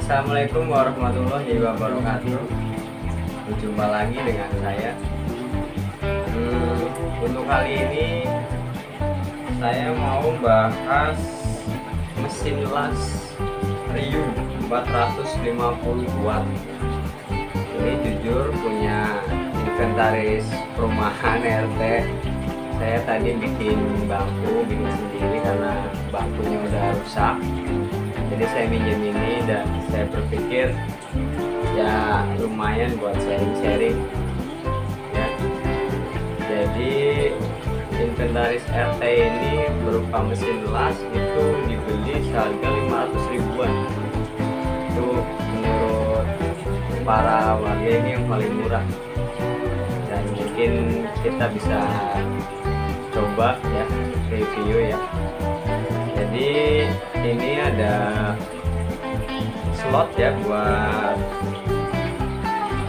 Assalamualaikum warahmatullahi wabarakatuh. Berjumpa lagi dengan saya. Untuk kali ini saya mau bahas mesin las Ryu 450 watt. Ini jujur punya inventaris perumahan RT. Saya tadi bikin sendiri karena bangkunya udah rusak. Jadi saya minjem ini dan saya berpikir ya lumayan buat sharing-sharing ya. Jadi inventaris RT ini berupa mesin las itu dibeli seharga 500 ribuan. Itu menurut para warga ini yang paling murah, dan mungkin kita bisa coba ya review ya. Jadi ini ada slot ya buat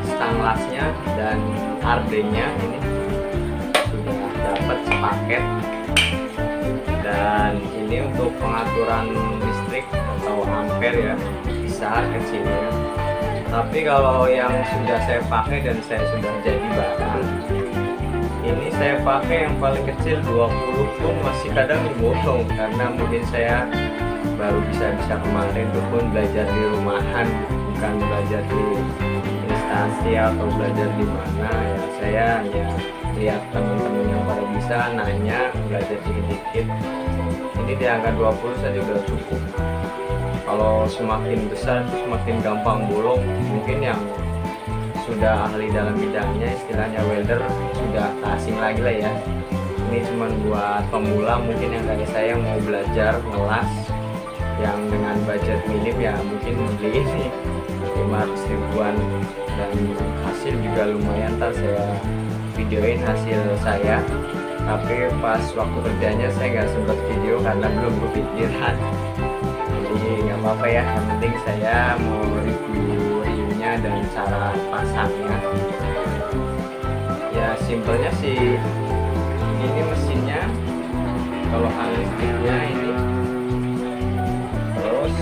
stang lasnya, dan ardenya ini sudah dapat sepaket. Dan ini untuk pengaturan listrik atau ampere ya, bisa kecilnya. Tapi kalau yang sudah saya pakai dan saya sudah jadi barang, ini saya pakai yang paling kecil 20 pun masih kadang bolong, karena mungkin saya baru bisa kemarin itu pun belajar di rumahan, bukan belajar di instansi atau belajar di mana ya. Saya hanya lihat teman-teman yang pada bisa, nanya, belajar dikit-dikit. Ini di angka 20 saja udah cukup. Kalau semakin besar semakin gampang bolong. Mungkin yang sudah ahli dalam bidangnya, istilahnya welder, sudah tak asing lagi lah ya. Ini cuma buat pemula mungkin yang kayak saya mau belajar ngelas yang dengan budget minim ya, mungkin beli ini 500 ribuan. Dan hasil juga lumayan, ntar saya videoin hasil saya. Tapi pas waktu kerjanya saya nggak sempat video karena belum kepikiran. Jadi nggak apa-apa ya, yang penting saya mau reviewnya dan cara pasangnya. Ya simpelnya sih, ini mesinnya kalau listriknya ini, terus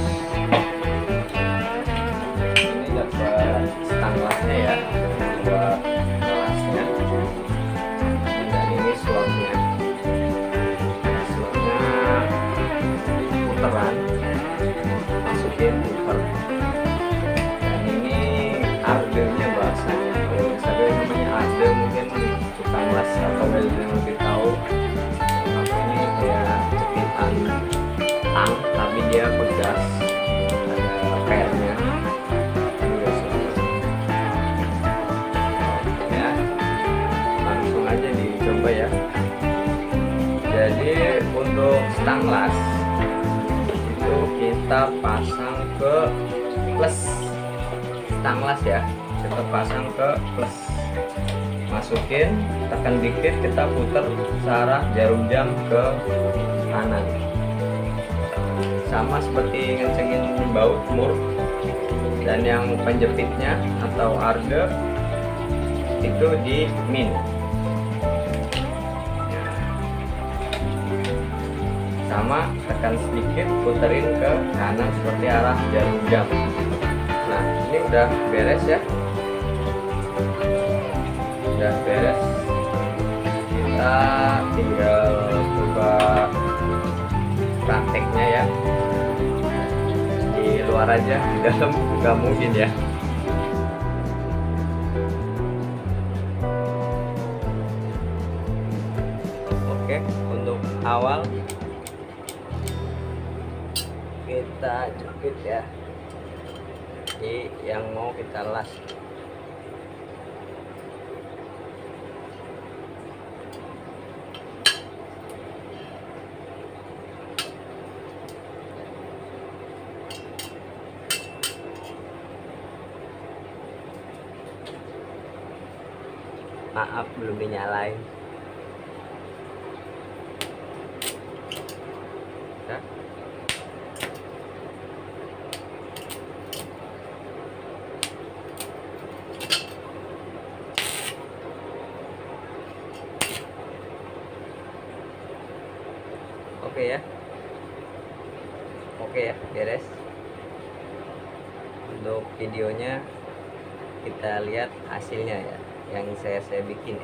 ini dapat stang lasnya ya buat lasnya, dan ini slotnya puteran, masukin puter. Dan ini ardenya bahasanya, saya namanya arde, mungkin tukang las atau welder yang lebih tahu. Ini kayak cepitan tang tapi dia pegas, ada pernya ya. Langsung aja dicoba ya. Jadi untuk stang las itu kita pasang ke plus, stang las ya kita pasang ke plus, masukin, tekan dikit, kita putar searah jarum jam ke kanan, sama seperti ngencengin baut mur. Dan yang penjepitnya atau arde itu di min, sama tekan sedikit, puterin ke kanan seperti arah jarum jam. Nah ini udah beres ya, udah beres. Kita tinggal coba prakteknya ya, di luar aja, di dalam nggak mungkin ya. Oke, untuk awal kita jepit ya di yang mau kita las. Maaf belum dinyalain ya. Oke ya, beres. Untuk videonya kita lihat hasilnya ya, yang saya bikin.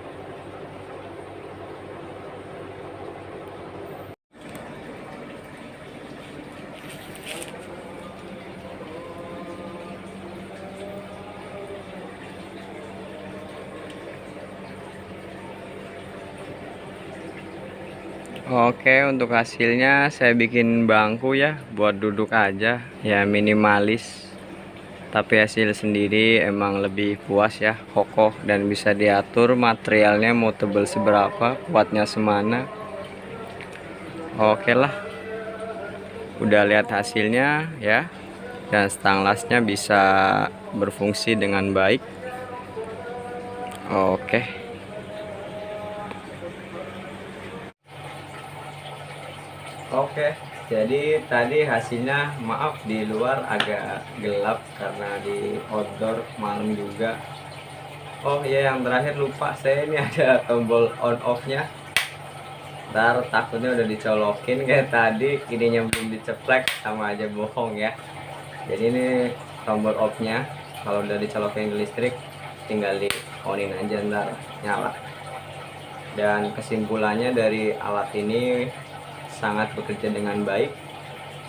Oke, untuk hasilnya saya bikin bangku ya, buat duduk aja, ya minimalis. Tapi hasil sendiri emang lebih puas ya, kokoh dan bisa diatur materialnya mau tebel seberapa, kuatnya semana. Oke lah, udah lihat hasilnya ya, dan stang lasnya bisa berfungsi dengan baik. Oke. Oke, jadi tadi hasilnya, maaf di luar agak gelap karena di outdoor malam juga. Oh iya, yang terakhir lupa saya, ini ada tombol on off-nya. Ntar takutnya udah dicolokin kayak tadi, ininya belum diceplek, sama aja bohong ya. Jadi ini tombol off-nya, kalau udah dicolokin ke listrik tinggal di onin aja, ntar nyala. Dan kesimpulannya dari alat ini sangat bekerja dengan baik.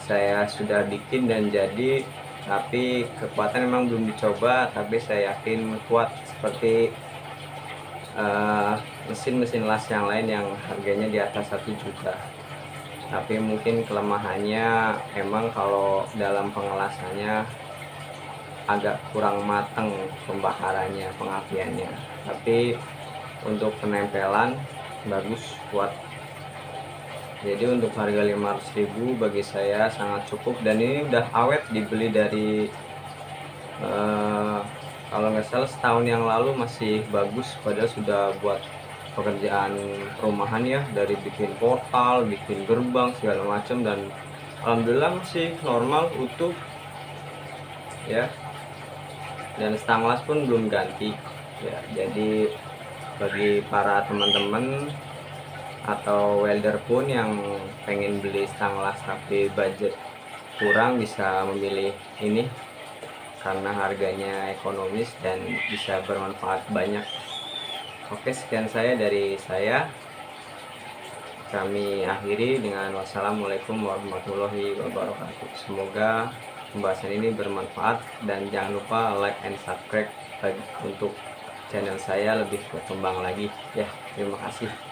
Saya sudah bikin dan jadi, tapi kekuatan memang belum dicoba, tapi saya yakin kuat seperti mesin-mesin las yang lain yang harganya di atas 1 juta. Tapi mungkin kelemahannya emang kalau dalam pengelasannya agak kurang matang pembakarannya, pengapiannya. Tapi untuk penempelan bagus, kuat. Jadi untuk harga 500.000 bagi saya sangat cukup, dan ini udah awet, dibeli dari kalau nggak salah setahun yang lalu, masih bagus, padahal sudah buat pekerjaan rumahan ya, dari bikin portal, bikin gerbang segala macam, dan alhamdulillah masih normal utuh ya. Dan stang las pun belum ganti ya. Jadi bagi para teman-teman atau welder pun yang pengen beli stang las tapi budget kurang, bisa memilih ini karena harganya ekonomis dan bisa bermanfaat banyak. Oke, sekian dari saya. Kami akhiri dengan wassalamualaikum warahmatullahi wabarakatuh. Semoga pembahasan ini bermanfaat, dan jangan lupa like and subscribe untuk channel saya lebih berkembang lagi ya. Terima kasih.